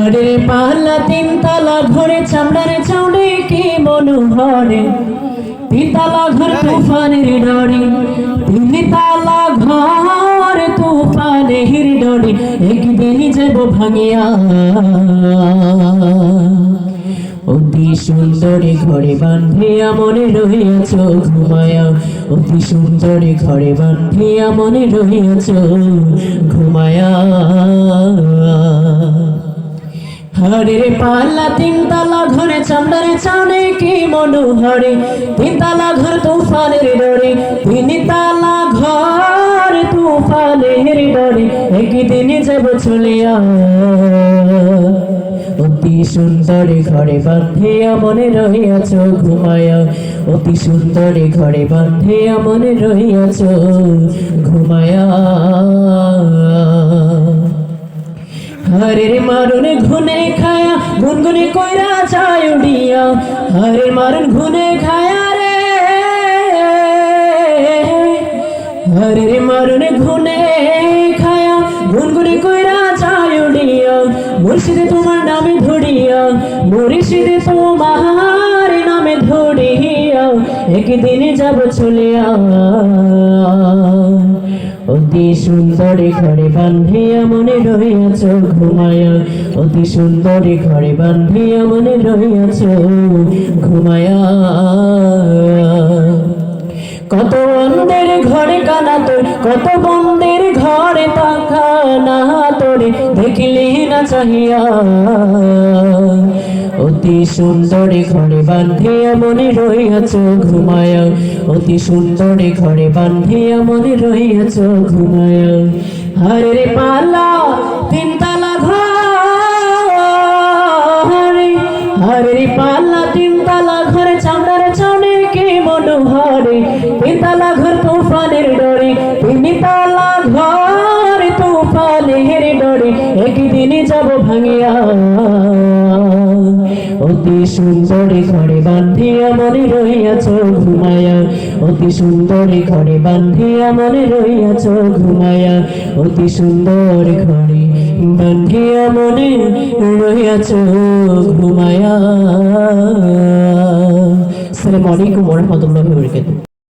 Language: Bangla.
হরে পালা তিনতলা ঘরে চামড়ার চাউড়ে কি মনোহরে, তিনতলা ঘর তুফানের ডরে, তিনতলা ঘর তুফানের ডরে, একদিন যাব ভাঙিয়া। অতি সুন্দরী ঘরে বান্ধিয়া মনে রহিয়াছ ঘুমায়া, অতি সুন্দরী ঘরে বান্ধিয়া মনে রহিয়াছ ঘুমায়া। হরে পাল্লা তিনতলা ঘরে চামড়ার চাউড়ে কি মনোহরে, তিনতলা ঘর তুফানের ডরে, তিনতলা ঘর তুফানের ডরে, একদিন যাব চলিয়া। অতি সুন্দরী ঘরে বান্ধিয়া মনে রহিয়াছ ঘুমায়া, অতি সুন্দরী ঘরে বান্ধিয়া মনে রহিয়াছ ঘুমায়া। হরে মারুন ঘুনে খায়া গুনগুনে কইরা যায় উড়িয়া, হরে মারুন ঘুনে খায়া রে, হরে মারুন ঘুনে খায়া গুনগুনে কইরা যায় উড়িয়া। মুর্শিদে তোমার নামে ধরিয়া, মুর্শিদে তোমার নামে ধরিয়া, একদিন যাব চলিয়া। অতি সুন্দরী ঘরে বান্ধিয়া মনে রহিয়াছ ঘুমায়া, অতি সুন্দরী ঘরে বান্ধিয়া মনে রহিয়াছ ঘুমায়া। কত বন্দের ঘরে কানা তোর, কত বন্দের ঘরে পাখা না তোরে, দেখিলি না চাহিয়া। অতি সুন্দরী ঘরে বান্ধিয়া মনে রহিয়াছ ঘুমায়া, অতি সুন্দরী ঘরে বান্ধিয়া মনে রহিয়াছ ঘুমায়া। হরে পালা তিনতলা ঘরে, হরে পালা তিনতলা ঘরে চামড়ার চাউড়ে কি মনোহরে, তিনতলা ঘর তুফানের ডরে, তিনতলা ঘর তুফানের ডরে, একদিন যাব ভাঙিয়া। অতি সুন্দরী ঘরে বান্ধিয়া মনে রহিয়াছ ঘুমায়া, অতি সুন্দরী ঘরে বান্ধিয়া মনে রহিয়াছ ঘুমায়া, অতি সুন্দর ঘরে বান্ধিয়া মনে রহিয়াছ ঘুমায়া। আসসালামু আলাইকুম ওয়া রাহমাতুল্লাহি ওয়া বারাকাতুহু।